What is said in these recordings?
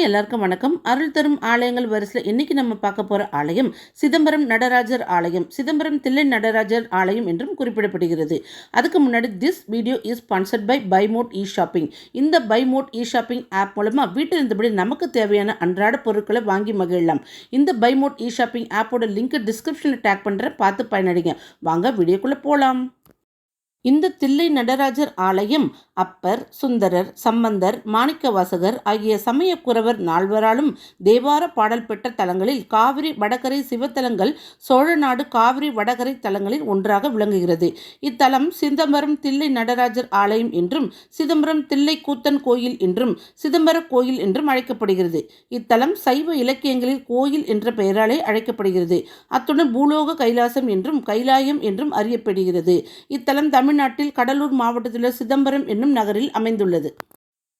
எல்லாருக்கும் வணக்கம். அருள் தரும் ஆலயங்கள் வரிசையில் இன்னைக்கு நம்ம பார்க்க போற ஆலயம் சிதம்பரம் நடராஜர் ஆலயம், சிதம்பரம் தில்லை நடராஜர் ஆலயம் என்றும் குறிப்பிடப்படுகிறது. அதுக்கு முன்னாடி this video is sponsored by Bymot e shopping. இந்த பைமோட் இ ஷாப்பிங் ஆப் மூலமா வீட்டில் இருந்தபடி நமக்கு தேவையான அன்றாட பொருட்களை வாங்கி மகிழலாம். இந்த பைமோட் இ ஷாப்பிங் ஆப்போட லிங்க் டிஸ்கிரிப்ஷனில் டேக் பண்ற, பார்த்து பயனடைங்க. வாங்க வீடியோக்குள்ள போலாம். இந்த தில்லை நடராஜர் ஆலயம் அப்பர், சுந்தரர், சம்பந்தர், மாணிக்கவாசகர் ஆகிய சமய குரவர் நால்வராலும் தேவார பாடல் பெற்ற தலங்களில் காவிரி வடகரை சிவத்தலங்கள் சோழநாடு காவிரி வடகரை தலங்களில் ஒன்றாக விளங்குகிறது. இத்தலம் சிதம்பரம் தில்லை நடராஜர் ஆலயம் என்றும், சிதம்பரம் தில்லை கூத்தன் கோயில் என்றும், சிதம்பர கோயில் என்றும் அழைக்கப்படுகிறது. இத்தலம் சைவ இலக்கியங்களில் கோயில் என்ற பெயராலே அழைக்கப்படுகிறது. அத்துடன் பூலோக கைலாசம் என்றும் கைலாயம் என்றும் அறியப்படுகிறது. இத்தலம் தமிழ்நாட்டில் கடலூர் மாவட்டத்தில் சிதம்பரம் என்னும் நகரில் அமைந்துள்ளது.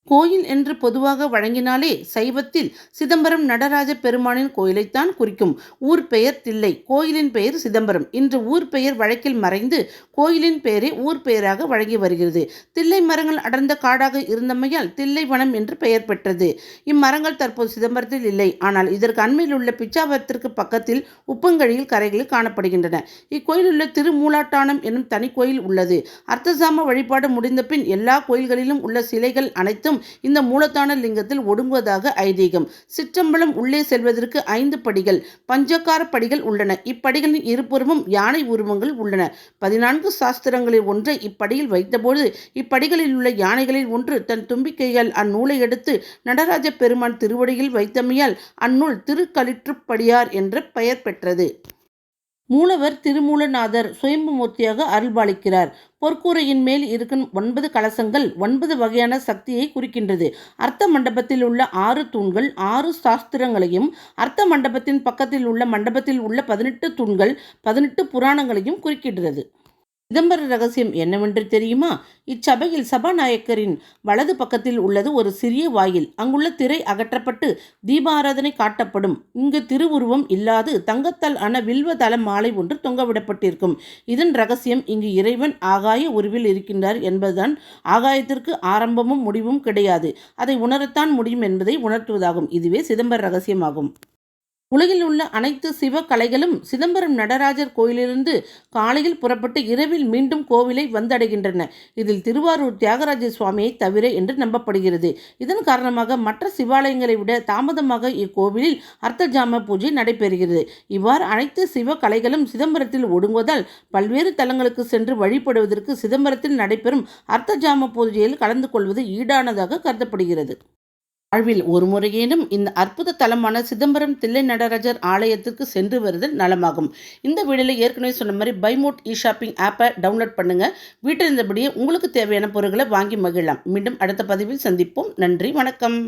கோயில் என்று பொதுவாக வழங்கினாலே சைவத்தில் சிதம்பரம் நடராஜ பெருமானின் கோயிலைத்தான் குறிக்கும். ஊர் பெயர் தில்லை, கோயிலின் பெயர் சிதம்பரம். இன்று ஊர் பெயர் வழக்கில் மறைந்து கோயிலின் பெயரே ஊர் பெயராக வழங்கி வருகிறது. தில்லை மரங்கள் அடர்ந்த காடாக இருந்தமையால் தில்லை வனம் என்று பெயர் பெற்றது. இம்மரங்கள் தற்போது சிதம்பரத்தில் இல்லை. ஆனால் இதற்கு அண்மையில் உள்ள பிச்சாவரத்திற்கு பக்கத்தில் உப்பங்கழியில் கரைகளில் காணப்படுகின்றன. இக்கோயில் உள்ள திருமூலாட்டானம் என்னும் தனி கோயில் உள்ளது. அர்த்தசாம வழிபாடு முடிந்த பின் எல்லா கோயில்களிலும் உள்ள சிலைகள் அனைத்தும் இந்த மூலத்தான லிங்கத்தில் ஒடுங்குவதாக ஐதீகம். சிற்றம்பலம் உள்ளே செல்வதற்கு 5 படிகள், பஞ்சகார படிகள் உள்ளன. இப்படிகளின் இருபுறமும் யானை உருவங்கள் உள்ளன. 14 சாஸ்திரங்களில் ஒன்றை இப்படியில் வைத்தபோது இப்படிகளில் உள்ள யானைகளில் ஒன்று தன் தும்பிக்கையால் அந்நூலை எடுத்து நடராஜ பெருமான் திருவடியில் வைத்தமையால் அந்நூல் திருக்களிற்றுப்படியார் என்ற பெயர் பெற்றது. மூலவர் திருமூலநாதர் சுயம்பு மூர்த்தியாக அருள்பாலிக்கிறார். பொற்கூரையின் மேல் இருக்கும் 9 கலசங்கள் 9 வகையான சக்தியை குறிக்கின்றது. அர்த்த மண்டபத்தில் உள்ள 6 தூண்கள் 6 சாஸ்திரங்களையும், அர்த்த மண்டபத்தின் பக்கத்தில் உள்ள மண்டபத்தில் உள்ள 18 தூண்கள் 18 புராணங்களையும் குறிக்கின்றது. சிதம்பர ரகசியம் என்னவென்று தெரியுமா? இச்சபையில் சபாநாயக்கரின் வலது பக்கத்தில் உள்ளது ஒரு சிறிய வாயில். அங்குள்ள திரை அகற்றப்பட்டு தீபாராதனை காட்டப்படும். இங்கு திருவுருவம் இல்லாது தங்கத்தால் ஆன வில்வ தல மாலை ஒன்று தொங்கவிடப்பட்டிருக்கும். இதன் ரகசியம் இங்கு இறைவன் ஆகாய உருவில் இருக்கின்றார் என்பதுதான். ஆகாயத்திற்கு ஆரம்பமும் முடிவும் கிடையாது. அதை உணரத்தான் முடியும் என்பதை உணர்த்துவதாகும். இதுவே சிதம்பர ரகசியமாகும். உலகில் உள்ள அனைத்து சிவ கலைகளும் சிதம்பரம் நடராஜர் கோயிலிருந்து காலையில் புறப்பட்டு இரவில் மீண்டும் கோவிலை வந்தடைகின்றன. இதில் திருவாரூர் தியாகராஜ சுவாமியை தவிர என்று நம்பப்படுகிறது. இதன் காரணமாக மற்ற சிவாலயங்களை விட தாமதமாக இக்கோவிலில் அர்த்தஜாம பூஜை நடைபெறுகிறது. இவ்வாறு அனைத்து சிவ கலைகளும் சிதம்பரத்தில் ஒடுங்குவதால் பல்வேறு தலங்களுக்கு சென்று வழிபடுவதற்கு சிதம்பரத்தில் நடைபெறும் அர்த்தஜாம பூஜையில் கலந்து கொள்வது ஈடானதாக கருதப்படுகிறது. வாழ்வில் ஒரு முறையேனும் இந்த அற்புத தலமான சிதம்பரம் தில்லை நடராஜர் ஆலயத்திற்கு சென்று வருதல் நலமாகும். இந்த வீடியோவில் ஏற்கனவே சொன்ன மாதிரி பைமோட் இ ஷாப்பிங் ஆப்பை டவுன்லோட் பண்ணுங்க. வீட்டில் இருந்தபடியே உங்களுக்கு தேவையான பொருட்களை வாங்கி மகிழலாம். மீண்டும் அடுத்த பதிவில் சந்திப்போம். நன்றி, வணக்கம்.